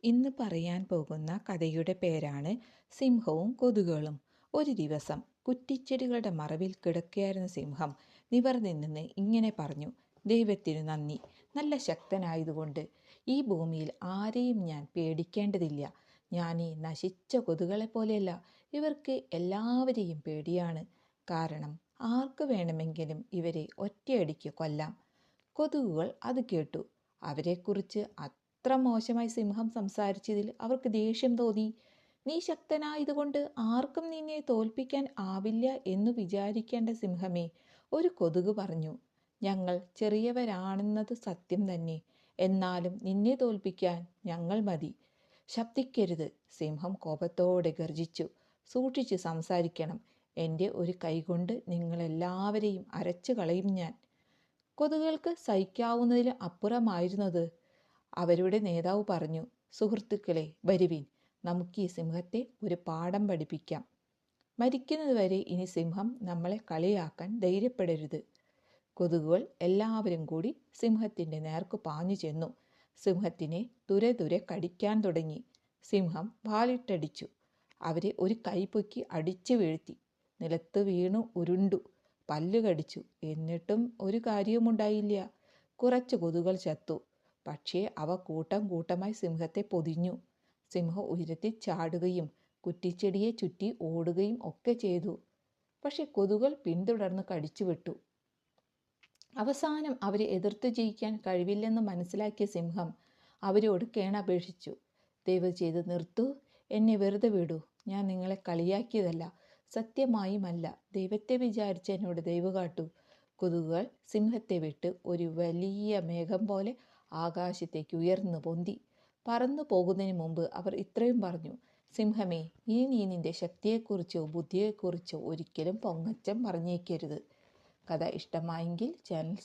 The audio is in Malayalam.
ഇന്ന് പറയാൻ പോകുന്ന കഥയുടെ പേരാണ് സിംഹവും കൊതുകുകളും. ഒരു ദിവസം കുറ്റിച്ചെടികളുടെ മറവിൽ കിടക്കുകയായിരുന്ന സിംഹം നിവർന്നു നിന്ന് ഇങ്ങനെ പറഞ്ഞു: ദൈവത്തിനു നന്ദി, നല്ല ശക്തനായതുകൊണ്ട് ഈ ഭൂമിയിൽ ആരെയും ഞാൻ പേടിക്കേണ്ടതില്ല. ഞാൻ ഈ നശിച്ച കൊതുകുകളെ പോലെയല്ല, ഇവർക്ക് എല്ലാവരെയും പേടിയാണ്. കാരണം ആർക്ക് വേണമെങ്കിലും ഇവരെ ഒറ്റയടിക്ക് കൊല്ലാം. കൊതുകുകൾ അത് കേട്ടു. അവരെക്കുറിച്ച് അത്ര മോശമായി സിംഹം സംസാരിച്ചതിൽ അവർക്ക് ദേഷ്യം തോന്നി. നീ ശക്തനായതുകൊണ്ട് ആർക്കും നിന്നെ തോൽപ്പിക്കാൻ ആവില്ല എന്നു വിചാരിക്കേണ്ട സിംഹമേ, ഒരു കൊതുക് പറഞ്ഞു. ഞങ്ങൾ ചെറിയവരാണെന്നത് സത്യം തന്നെ, എന്നാലും നിന്നെ തോൽപ്പിക്കാൻ ഞങ്ങൾ മതി. ശബ്ദിക്കരുത്, സിംഹം കോപത്തോടെ ഗർജിച്ചു. സൂക്ഷിച്ച് സംസാരിക്കണം. എൻ്റെ ഒരു കൈകൊണ്ട് നിങ്ങളെല്ലാവരെയും അരച്ചു കളയും ഞാൻ. കൊതുകുകൾക്ക് സഹിക്കാവുന്നതിലും അപ്പുറമായിരുന്നത്. അവരുടെ നേതാവ് പറഞ്ഞു: സുഹൃത്തുക്കളെ, വരുവിൻ, നമുക്ക് ഈ സിംഹത്തെ ഒരു പാഠം പഠിപ്പിക്കാം. മരിക്കുന്നതുവരെ ഇനി സിംഹം നമ്മളെ കളിയാക്കാൻ ധൈര്യപ്പെടരുത്. കൊതുകുകൾ എല്ലാവരും കൂടി സിംഹത്തിൻ്റെ നേർക്ക് പാഞ്ഞു ചെന്നു. സിംഹത്തിനെ തുരെ തുരെ കടിക്കാൻ തുടങ്ങി. സിംഹം വാലിട്ടടിച്ചു. അവരെ ഒരു കൈപ്പൊക്കി അടിച്ചു വീഴ്ത്തി. നിലത്ത് വീണു ഉരുണ്ടു. പല്ലു കടിച്ചു. എന്നിട്ടും ഒരു കാര്യവുമുണ്ടായില്ല. കുറച്ച് കൊതുകുകൾ ചത്തു. പക്ഷേ അവ കൂട്ടം കൂട്ടമായി സിംഹത്തെ പൊതിഞ്ഞു. സിംഹം ഉയരത്തിൽ ചാടുകയും കുറ്റിച്ചെടിയെ ചുറ്റി ഓടുകയും ഒക്കെ ചെയ്തു. പക്ഷെ കൊതുകുകൾ പിന്തുടർന്ന് കടിച്ചുവിട്ടു. അവസാനം അവരെ എതിർത്ത് ജയിക്കാൻ കഴിവില്ലെന്ന് മനസ്സിലാക്കിയ സിംഹം അവരോട് കേണപേക്ഷിച്ചു: ദയവ് ചെയ്ത് നിർത്തൂ, എന്നെ വെറുതെ വിടൂ. ഞാൻ നിങ്ങളെ കളിയാക്കിയതല്ല, സത്യമായുമല്ല. ദൈവത്തെ വിചാരിച്ച് എന്നോട് ദയവ് കാട്ടൂ. കൊതുകുകൾ സിംഹത്തെ വിട്ട് ഒരു വലിയ മേഘം പോലെ ആകാശത്തേക്ക് ഉയർന്നു പൊന്തി. പറന്നു പോകുന്നതിന് മുമ്പ് അവർ ഇത്രയും പറഞ്ഞു: സിംഹമേ, ഇനി നീ നിന്റെ ശക്തിയെക്കുറിച്ചോ ബുദ്ധിയെക്കുറിച്ചോ ഒരിക്കലും പൊങ്ങച്ചം പറഞ്ഞേക്കരുത്. കഥ ഇഷ്ടമായെങ്കിൽ ചാനൽ